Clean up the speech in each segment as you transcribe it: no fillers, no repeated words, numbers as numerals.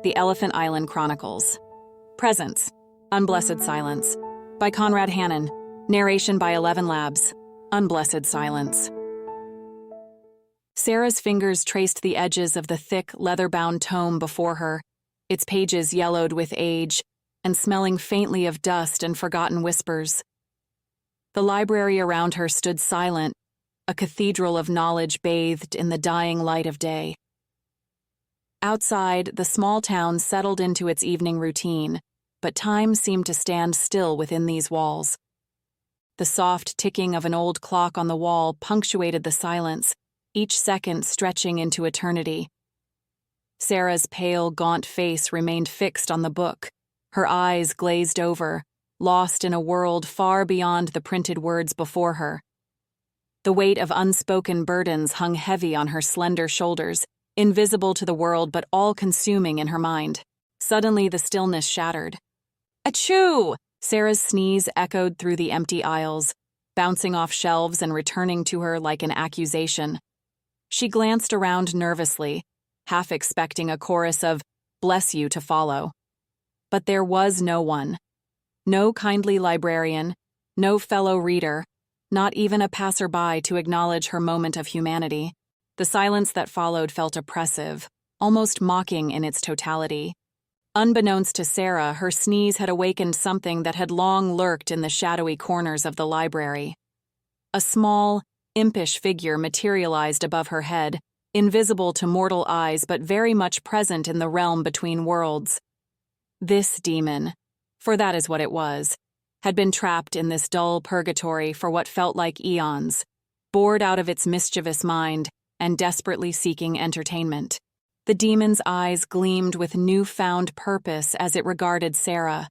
The Elephant Island Chronicles. Presence. Unblessed Silence. By Conrad Hannon. Narration by 11 Labs. Unblessed Silence. Sarah's fingers traced the edges of the thick, leather-bound tome before her, its pages yellowed with age and smelling faintly of dust and forgotten whispers. The library around her stood silent, a cathedral of knowledge bathed in the dying light of day. Outside, the small town settled into its evening routine, but time seemed to stand still within these walls. The soft ticking of an old clock on the wall punctuated the silence, each second stretching into eternity. Sarah's pale, gaunt face remained fixed on the book, her eyes glazed over, lost in a world far beyond the printed words before her. The weight of unspoken burdens hung heavy on her slender shoulders, invisible to the world but all-consuming in her mind. Suddenly the stillness shattered. Achoo! Sarah's sneeze echoed through the empty aisles, bouncing off shelves and returning to her like an accusation. She glanced around nervously, half expecting a chorus of "bless you" to follow. But there was no one. No kindly librarian, no fellow reader, not even a passerby to acknowledge her moment of humanity. The silence that followed felt oppressive, almost mocking in its totality. Unbeknownst to Sarah, her sneeze had awakened something that had long lurked in the shadowy corners of the library. A small, impish figure materialized above her head, invisible to mortal eyes but very much present in the realm between worlds. This demon, for that is what it was, had been trapped in this dull purgatory for what felt like eons, bored out of its mischievous mind and desperately seeking entertainment. The demon's eyes gleamed with newfound purpose as it regarded Sarah.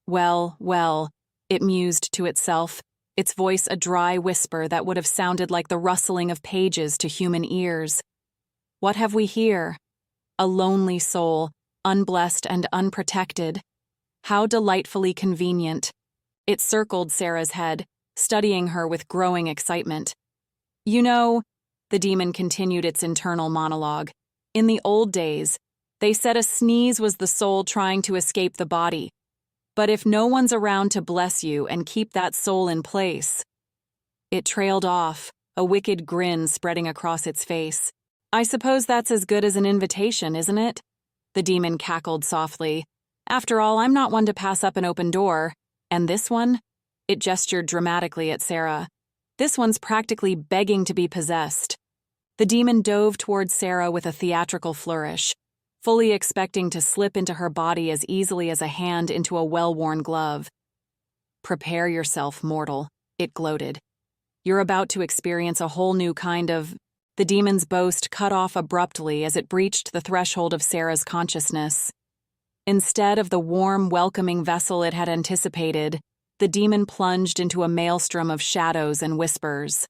Well, well, it mused to itself, its voice a dry whisper that would have sounded like the rustling of pages to human ears. What have we here? A lonely soul, unblessed and unprotected. How delightfully convenient. It circled Sarah's head, studying her with growing excitement. You know, the demon continued its internal monologue. In the old days, they said a sneeze was the soul trying to escape the body. But if no one's around to bless you and keep that soul in place... It trailed off, a wicked grin spreading across its face. I suppose that's as good as an invitation, isn't it? The demon cackled softly. After all, I'm not one to pass up an open door. And this one? It gestured dramatically at Sarah. This one's practically begging to be possessed. The demon dove towards Sarah with a theatrical flourish, fully expecting to slip into her body as easily as a hand into a well-worn glove. Prepare yourself, mortal, it gloated. You're about to experience a whole new kind of... The demon's boast cut off abruptly as it breached the threshold of Sarah's consciousness. Instead of the warm, welcoming vessel it had anticipated, the demon plunged into a maelstrom of shadows and whispers.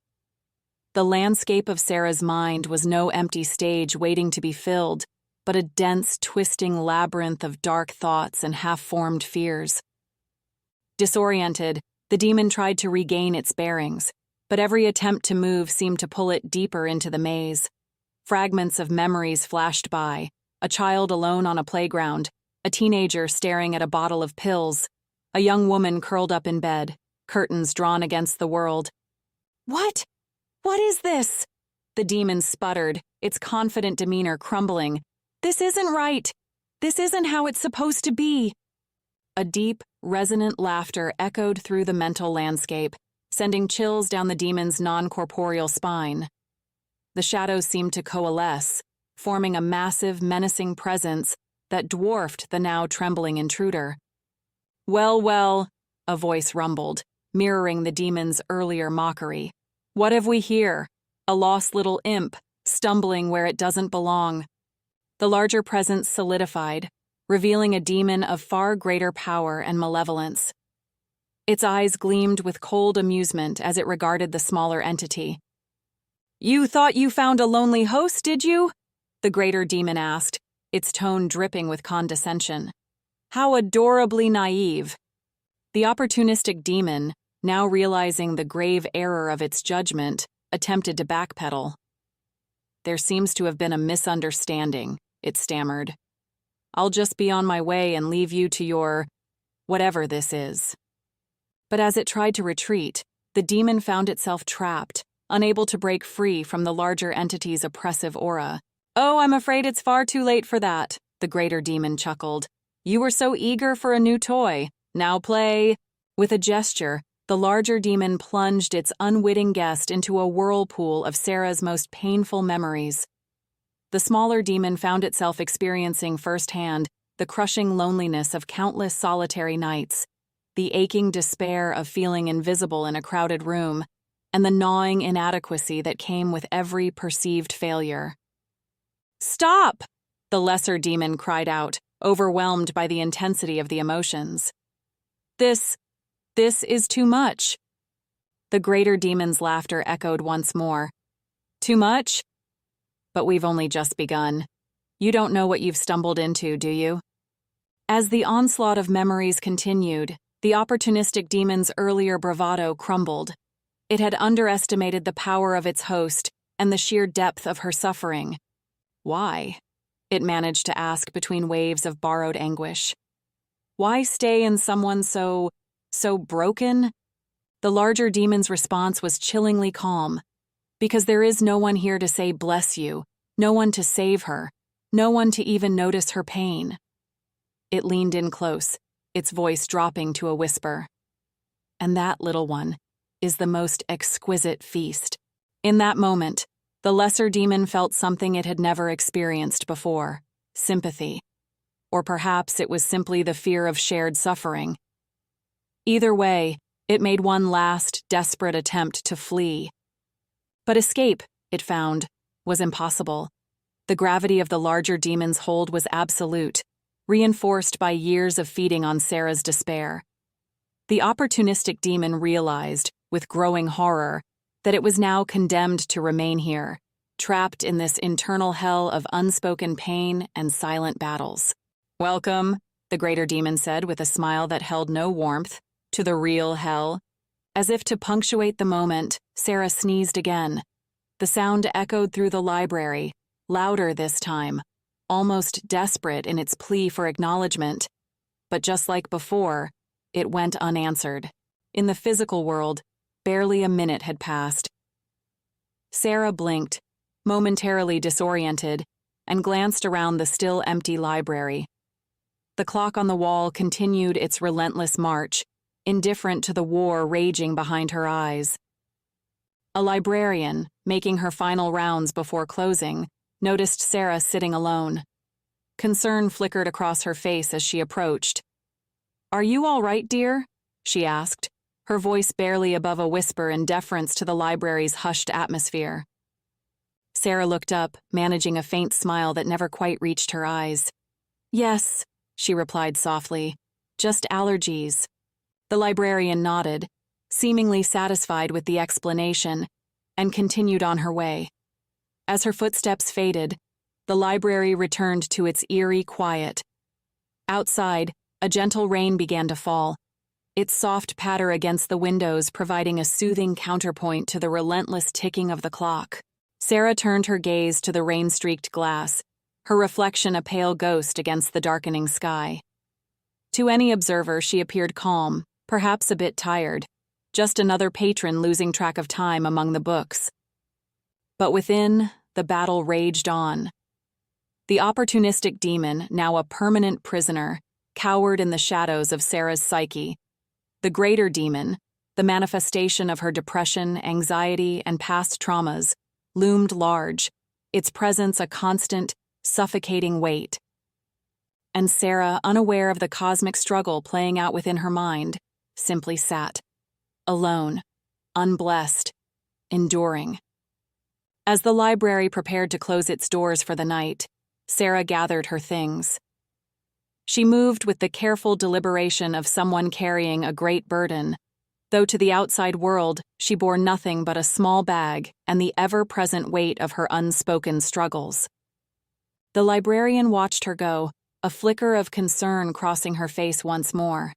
The landscape of Sarah's mind was no empty stage waiting to be filled, but a dense, twisting labyrinth of dark thoughts and half-formed fears. Disoriented, the demon tried to regain its bearings, but every attempt to move seemed to pull it deeper into the maze. Fragments of memories flashed by, a child alone on a playground, a teenager staring at a bottle of pills, a young woman curled up in bed, curtains drawn against the world. What? What is this? The demon sputtered, its confident demeanor crumbling. This isn't right. This isn't how it's supposed to be. A deep, resonant laughter echoed through the mental landscape, sending chills down the demon's non-corporeal spine. The shadows seemed to coalesce, forming a massive, menacing presence that dwarfed the now trembling intruder. Well, well, a voice rumbled, mirroring the demon's earlier mockery. What have we here? A lost little imp, stumbling where it doesn't belong. The larger presence solidified, revealing a demon of far greater power and malevolence. Its eyes gleamed with cold amusement as it regarded the smaller entity. You thought you found a lonely host, did you? The greater demon asked, its tone dripping with condescension. How adorably naive. The opportunistic demon, now realizing the grave error of its judgment, attempted to backpedal. There seems to have been a misunderstanding, it stammered. I'll just be on my way and leave you to your whatever this is." But as it tried to retreat, the demon found itself trapped, unable to break free from the larger entity's oppressive aura. "Oh, I'm afraid it's far too late for that," the greater demon chuckled. "You were so eager for a new toy. Now play." With a gesture, the larger demon plunged its unwitting guest into a whirlpool of Sarah's most painful memories. The smaller demon found itself experiencing firsthand the crushing loneliness of countless solitary nights, the aching despair of feeling invisible in a crowded room, and the gnawing inadequacy that came with every perceived failure. "Stop!" the lesser demon cried out, overwhelmed by the intensity of the emotions. This is too much." The greater demon's laughter echoed once more. "Too much? But we've only just begun. You don't know what you've stumbled into, do you?" As the onslaught of memories continued, the opportunistic demon's earlier bravado crumbled. It had underestimated the power of its host and the sheer depth of her suffering. "Why?" it managed to ask between waves of borrowed anguish. "Why stay in someone so broken?" The larger demon's response was chillingly calm. "Because there is no one here to say bless you, no one to save her, no one to even notice her pain." It leaned in close, its voice dropping to a whisper. "And that, little one, is the most exquisite feast." In that moment, the lesser demon felt something it had never experienced before: sympathy. Or perhaps it was simply the fear of shared suffering. Either way, it made one last, desperate attempt to flee. But escape, it found, was impossible. The gravity of the larger demon's hold was absolute, reinforced by years of feeding on Sarah's despair. The opportunistic demon realized, with growing horror, that it was now condemned to remain here, trapped in this internal hell of unspoken pain and silent battles. "Welcome," the greater demon said with a smile that held no warmth, "to the real hell." As if to punctuate the moment, Sarah sneezed again. The sound echoed through the library, louder this time, almost desperate in its plea for acknowledgement. But just like before, it went unanswered. In the physical world, barely a minute had passed. Sarah blinked, momentarily disoriented, and glanced around the still empty library. The clock on the wall continued its relentless march, indifferent to the war raging behind her eyes. A librarian, making her final rounds before closing, noticed Sarah sitting alone. Concern flickered across her face as she approached. "Are you all right, dear?" she asked, her voice barely above a whisper in deference to the library's hushed atmosphere. Sarah looked up, managing a faint smile that never quite reached her eyes. "Yes," she replied softly, "just allergies." The librarian nodded, seemingly satisfied with the explanation, and continued on her way. As her footsteps faded, the library returned to its eerie quiet. Outside, a gentle rain began to fall, its soft patter against the windows providing a soothing counterpoint to the relentless ticking of the clock. Sarah turned her gaze to the rain-streaked glass, her reflection a pale ghost against the darkening sky. To any observer, she appeared calm, perhaps a bit tired, just another patron losing track of time among the books. But within, the battle raged on. The opportunistic demon, now a permanent prisoner, cowered in the shadows of Sarah's psyche. The greater demon, the manifestation of her depression, anxiety, and past traumas, loomed large, its presence a constant, suffocating weight. And Sarah, unaware of the cosmic struggle playing out within her mind, simply sat, alone, unblessed, enduring. As the library prepared to close its doors for the night, Sarah gathered her things. She moved with the careful deliberation of someone carrying a great burden, though to the outside world she bore nothing but a small bag and the ever-present weight of her unspoken struggles. The librarian watched her go, a flicker of concern crossing her face once more.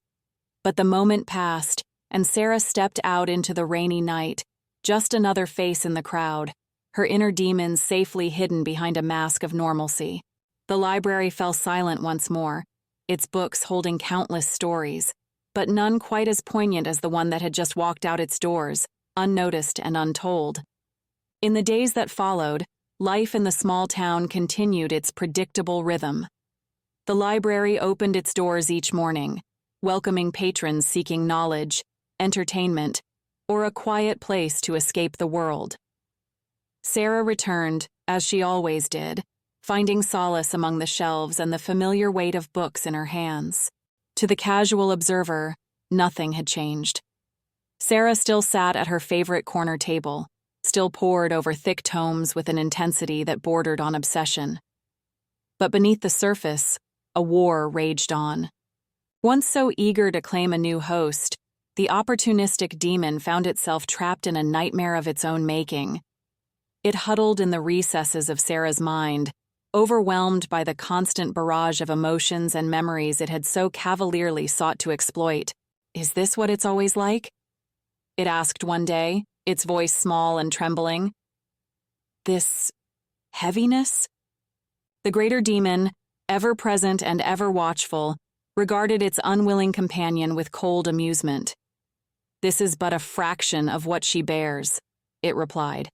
But the moment passed, and Sarah stepped out into the rainy night, just another face in the crowd, her inner demons safely hidden behind a mask of normalcy. The library fell silent once more, its books holding countless stories, but none quite as poignant as the one that had just walked out its doors, unnoticed and untold. In the days that followed, life in the small town continued its predictable rhythm. The library opened its doors each morning, welcoming patrons seeking knowledge, entertainment, or a quiet place to escape the world. Sarah returned, as she always did, finding solace among the shelves and the familiar weight of books in her hands. To the casual observer, nothing had changed. Sarah still sat at her favorite corner table, still pored over thick tomes with an intensity that bordered on obsession. But beneath the surface, a war raged on. Once so eager to claim a new host, the opportunistic demon found itself trapped in a nightmare of its own making. It huddled in the recesses of Sarah's mind, overwhelmed by the constant barrage of emotions and memories it had so cavalierly sought to exploit. "Is this what it's always like?" it asked one day, its voice small and trembling. "This heaviness?" The greater demon, ever present and ever watchful, regarded its unwilling companion with cold amusement. "This is but a fraction of what she bears," it replied.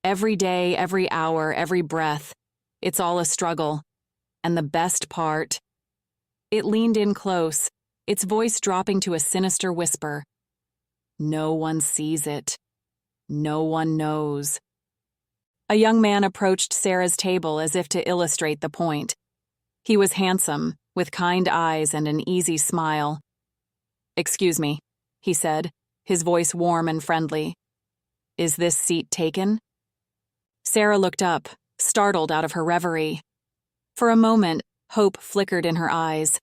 "Every day, every hour, every breath, it's all a struggle. And the best part—" It leaned in close, its voice dropping to a sinister whisper. "No one sees it. No one knows." A young man approached Sarah's table as if to illustrate the point. He was handsome, with kind eyes and an easy smile. "Excuse me," he said, his voice warm and friendly. "Is this seat taken?" Sarah looked up, startled out of her reverie. For a moment, hope flickered in her eyes,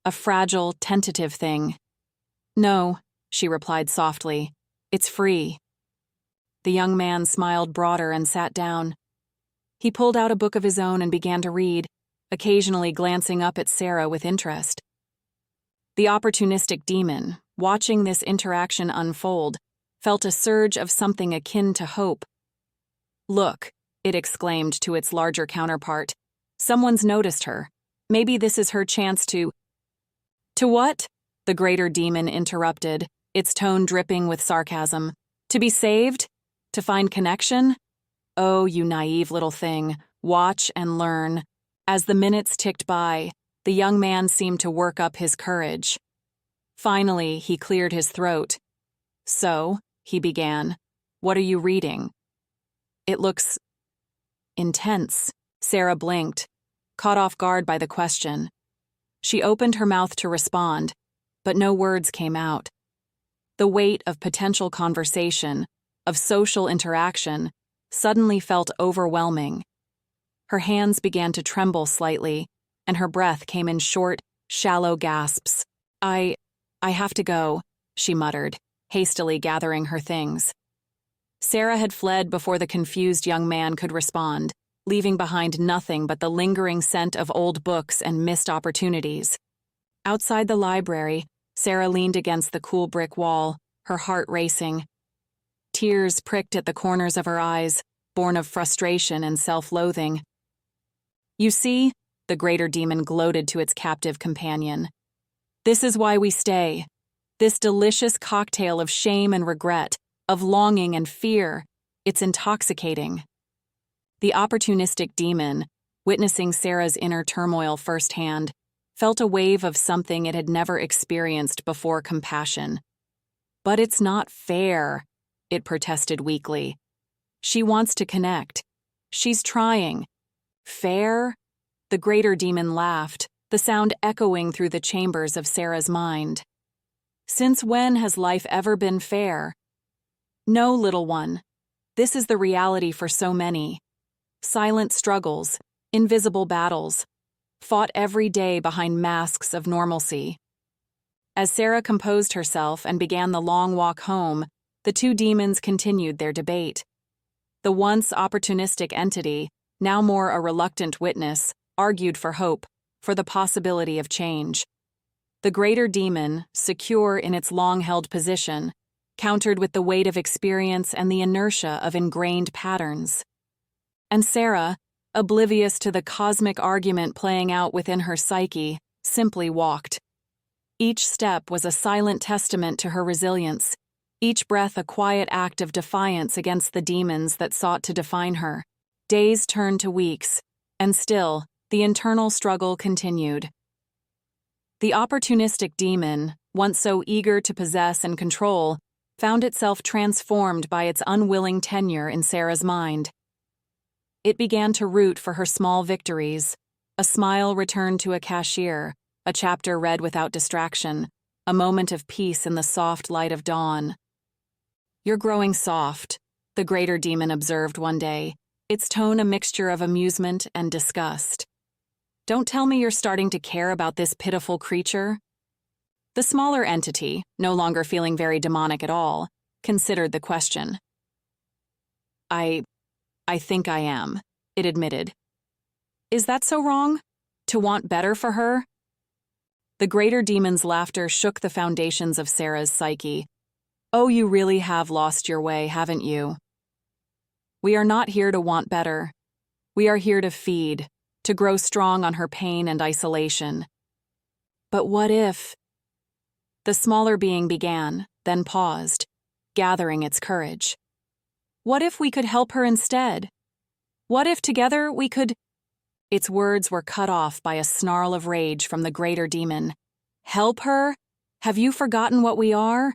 a fragile, tentative thing. "No," she replied softly, "it's free." The young man smiled broader and sat down. He pulled out a book of his own and began to read, occasionally glancing up at Sarah with interest. The opportunistic demon, watching this interaction unfold, felt a surge of something akin to hope. "Look," it exclaimed to its larger counterpart, "someone's noticed her. Maybe this is her chance to—" "To what?" the greater demon interrupted, its tone dripping with sarcasm. "To be saved? To find connection? Oh, you naive little thing, watch and learn." As the minutes ticked by, the young man seemed to work up his courage. Finally, he cleared his throat. "So," he began, "what are you reading?" "It looks intense." Sarah blinked, caught off guard by the question. She opened her mouth to respond, but no words came out. The weight of potential conversation, of social interaction, suddenly felt overwhelming. Her hands began to tremble slightly, and her breath came in short, shallow gasps. I have to go," she muttered, hastily gathering her things. Sarah had fled before the confused young man could respond, leaving behind nothing but the lingering scent of old books and missed opportunities. Outside the library, Sarah leaned against the cool brick wall, her heart racing. Tears pricked at the corners of her eyes, born of frustration and self-loathing. "You see," the greater demon gloated to its captive companion, "this is why we stay. This delicious cocktail of shame and regret, of longing and fear, it's intoxicating." The opportunistic demon, witnessing Sarah's inner turmoil firsthand, felt a wave of something it had never experienced before: compassion. "But it's not fair," it protested weakly. "She wants to connect. She's trying. Fair?" The greater demon laughed, the sound echoing through the chambers of Sarah's mind. "Since when has life ever been fair? No, little one. This is the reality for so many. Silent struggles, invisible battles, fought every day behind masks of normalcy." As Sarah composed herself and began the long walk home, the two demons continued their debate. The once opportunistic entity, now more a reluctant witness, argued for hope, for the possibility of change. The greater demon, secure in its long-held position, countered with the weight of experience and the inertia of ingrained patterns. And Sarah, oblivious to the cosmic argument playing out within her psyche, simply walked. Each step was a silent testament to her resilience, each breath a quiet act of defiance against the demons that sought to define her. Days turned to weeks, and still, the internal struggle continued. The opportunistic demon, once so eager to possess and control, found itself transformed by its unwilling tenure in Sarah's mind. It began to root for her small victories, a smile returned to a cashier, a chapter read without distraction, a moment of peace in the soft light of dawn. "You're growing soft," the greater demon observed one day, its tone a mixture of amusement and disgust. "Don't tell me you're starting to care about this pitiful creature?" The smaller entity, no longer feeling very demonic at all, considered the question. I think I am," it admitted. "Is that so wrong? To want better for her?" The greater demon's laughter shook the foundations of Sarah's psyche. "Oh, you really have lost your way, haven't you? We are not here to want better. We are here to feed, to grow strong on her pain and isolation." "But what if—" The smaller being began, then paused, gathering its courage. "What if we could help her instead? What if together we could—" Its words were cut off by a snarl of rage from the greater demon. "Help her? Have you forgotten what we are?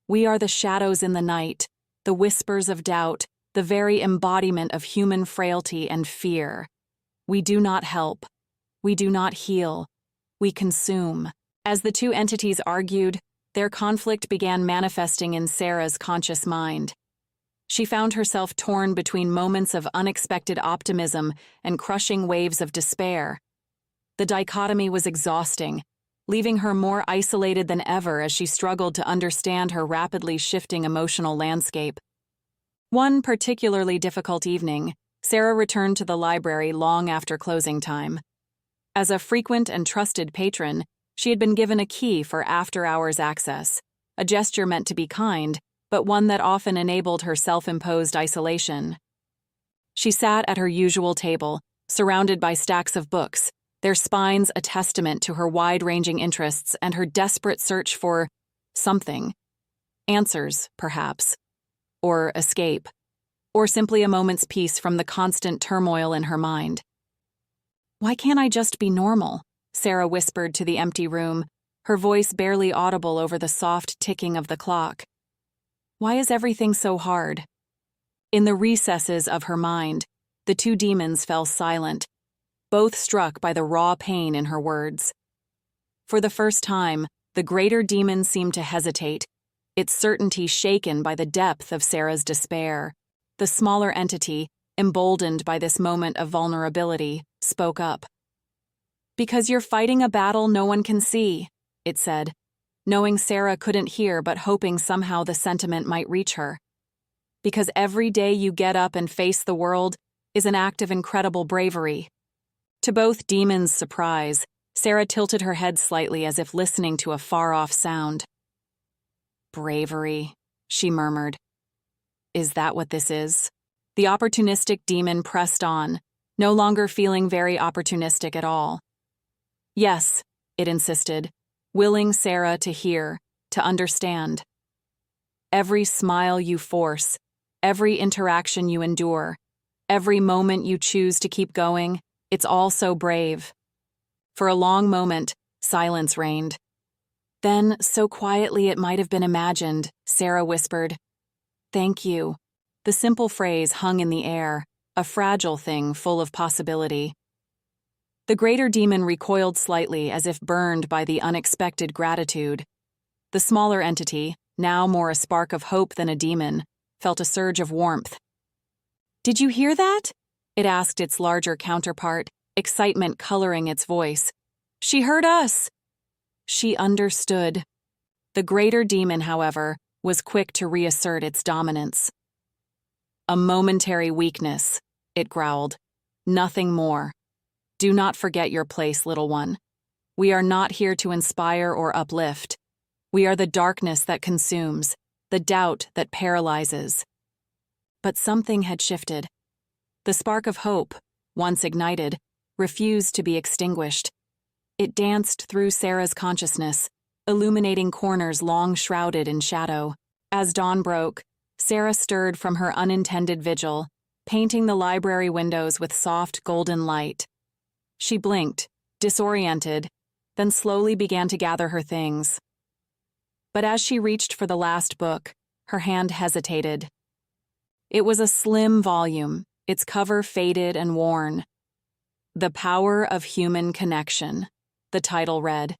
We are the shadows in the night, the whispers of doubt, the very embodiment of human frailty and fear. We do not help. We do not heal. We consume." As the two entities argued, their conflict began manifesting in Sarah's conscious mind. She found herself torn between moments of unexpected optimism and crushing waves of despair. The dichotomy was exhausting, leaving her more isolated than ever as she struggled to understand her rapidly shifting emotional landscape. One particularly difficult evening, Sarah returned to the library long after closing time. As a frequent and trusted patron, she had been given a key for after-hours access, a gesture meant to be kind, but one that often enabled her self-imposed isolation. She sat at her usual table, surrounded by stacks of books, their spines a testament to her wide-ranging interests and her desperate search for something. Answers, perhaps. Or escape. Or simply a moment's peace from the constant turmoil in her mind. "Why can't I just be normal?" Sarah whispered to the empty room, her voice barely audible over the soft ticking of the clock. "Why is everything so hard?" In the recesses of her mind, the two demons fell silent, both struck by the raw pain in her words. For the first time, the greater demon seemed to hesitate, its certainty shaken by the depth of Sarah's despair. The smaller entity, emboldened by this moment of vulnerability, spoke up. "Because you're fighting a battle no one can see," it said, knowing Sarah couldn't hear but hoping somehow the sentiment might reach her. "Because every day you get up and face the world is an act of incredible bravery." To both demons' surprise, Sarah tilted her head slightly as if listening to a far-off sound. "Bravery," she murmured. "Is that what this is?" The opportunistic demon pressed on, no longer feeling very opportunistic at all. "Yes," it insisted, willing Sarah to hear, to understand. "Every smile you force, every interaction you endure, every moment you choose to keep going, it's all so brave." For a long moment, silence reigned. Then, so quietly it might have been imagined, Sarah whispered, "Thank you." The simple phrase hung in the air, a fragile thing full of possibility. The greater demon recoiled slightly as if burned by the unexpected gratitude. The smaller entity, now more a spark of hope than a demon, felt a surge of warmth. "Did you hear that?" it asked its larger counterpart, excitement coloring its voice. "She heard us!" She understood. The greater demon, however, was quick to reassert its dominance. "A momentary weakness," it growled. "Nothing more. Do not forget your place, little one. We are not here to inspire or uplift. We are the darkness that consumes, the doubt that paralyzes." But something had shifted. The spark of hope, once ignited, refused to be extinguished. It danced through Sarah's consciousness, illuminating corners long shrouded in shadow. As dawn broke, Sarah stirred from her unintended vigil, painting the library windows with soft golden light. She blinked, disoriented, then slowly began to gather her things. But as she reached for the last book, her hand hesitated. It was a slim volume, its cover faded and worn. "The Power of Human Connection," the title read.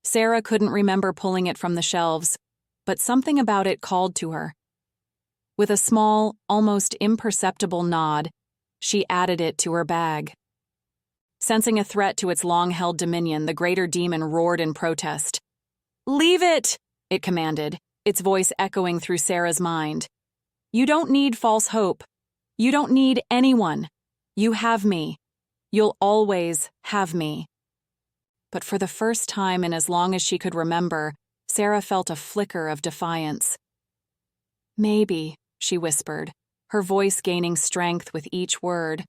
Sarah couldn't remember pulling it from the shelves, but something about it called to her. With a small, almost imperceptible nod, she added it to her bag. Sensing a threat to its long-held dominion, the greater demon roared in protest. "Leave it!" it commanded, its voice echoing through Sarah's mind. "You don't need false hope. You don't need anyone. You have me. You'll always have me." But for the first time in as long as she could remember, Sarah felt a flicker of defiance. "Maybe," she whispered, her voice gaining strength with each word.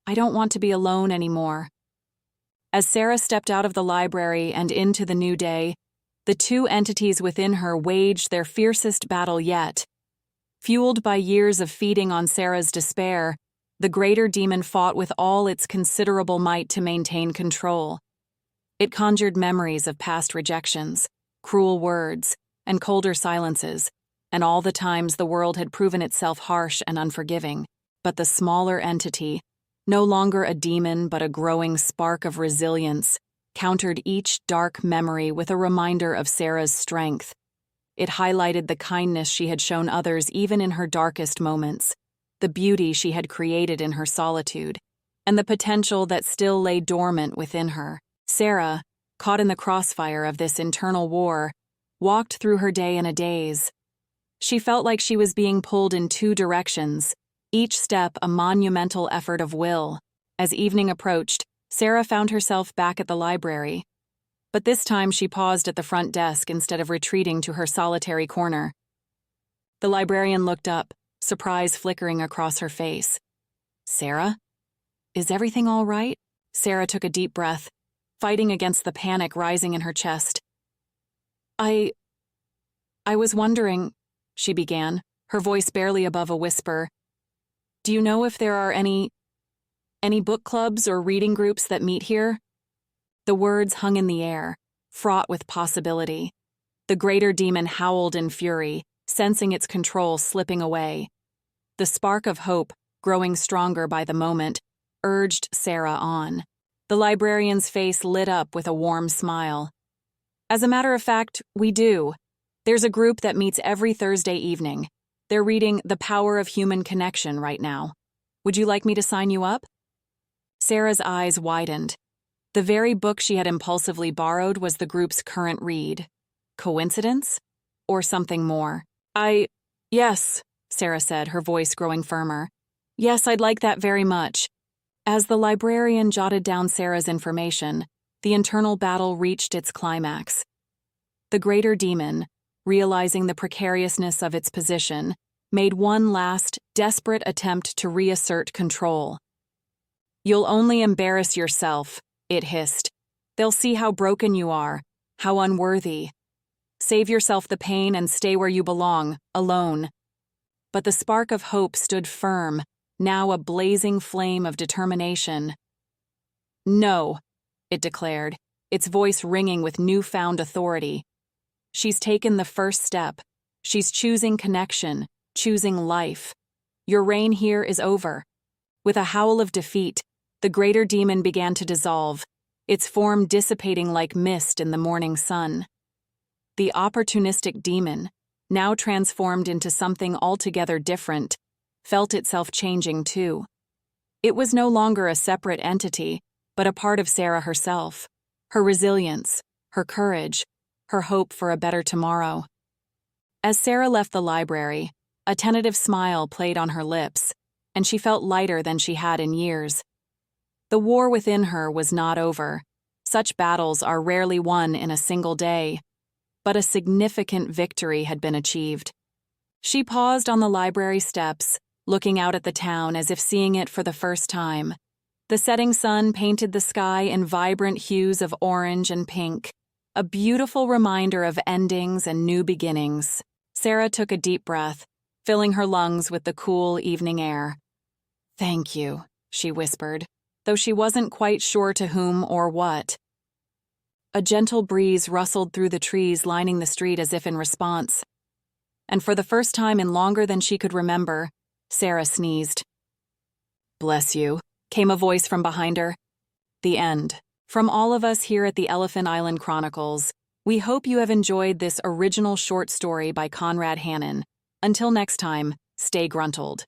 "I don't want to be alone anymore." As Sarah stepped out of the library and into the new day, the two entities within her waged their fiercest battle yet. Fueled by years of feeding on Sarah's despair, the greater demon fought with all its considerable might to maintain control. It conjured memories of past rejections, cruel words, and colder silences, and all the times the world had proven itself harsh and unforgiving. But the smaller entity, no longer a demon but a growing spark of resilience, countered each dark memory with a reminder of Sarah's strength. It highlighted the kindness she had shown others even in her darkest moments, the beauty she had created in her solitude, and the potential that still lay dormant within her. Sarah, caught in the crossfire of this internal war, walked through her day in a daze. She felt like she was being pulled in two directions, each step a monumental effort of will. As evening approached, Sarah found herself back at the library. But this time she paused at the front desk instead of retreating to her solitary corner. The librarian looked up, surprise flickering across her face. "Sarah? Is everything all right?" Sarah took a deep breath, fighting against the panic rising in her chest. I was wondering," she began, her voice barely above a whisper. "Do you know if there are any book clubs or reading groups that meet here?" The words hung in the air, fraught with possibility. The greater demon howled in fury, sensing its control slipping away. The spark of hope, growing stronger by the moment, urged Sarah on. The librarian's face lit up with a warm smile. "As a matter of fact, we do. There's a group that meets every Thursday evening. They're reading The Power of Human Connection right now. Would you like me to sign you up?" Sarah's eyes widened. The very book she had impulsively borrowed was the group's current read. Coincidence? Or something more? Yes, Sarah said, her voice growing firmer. "Yes, I'd like that very much." As the librarian jotted down Sarah's information, the internal battle reached its climax. The greater demon, realizing the precariousness of its position, made one last, desperate attempt to reassert control. "You'll only embarrass yourself," it hissed. "They'll see how broken you are, how unworthy. Save yourself the pain and stay where you belong, alone." But the spark of hope stood firm, now a blazing flame of determination. "No," it declared, its voice ringing with newfound authority. "She's taken the first step. She's choosing connection, choosing life. Your reign here is over." With a howl of defeat, the greater demon began to dissolve, its form dissipating like mist in the morning sun. The opportunistic demon, now transformed into something altogether different, felt itself changing too. It was no longer a separate entity, but a part of Sarah herself, her resilience, her courage, her hope for a better tomorrow. As Sarah left the library, a tentative smile played on her lips, and she felt lighter than she had in years. The war within her was not over. Such battles are rarely won in a single day, but a significant victory had been achieved. She paused on the library steps, looking out at the town as if seeing it for the first time, The setting sun painted the sky in vibrant hues of orange and pink, a beautiful reminder of endings and new beginnings. Sarah took a deep breath, filling her lungs with the cool evening air. "Thank you," she whispered, though she wasn't quite sure to whom or what. A gentle breeze rustled through the trees lining the street as if in response. And for the first time in longer than she could remember, Sarah sneezed. "Bless you," came a voice from behind her. The end. From all of us here at the Elephant Island Chronicles, we hope you have enjoyed this original short story by Conrad Hannon. Until next time, stay gruntled.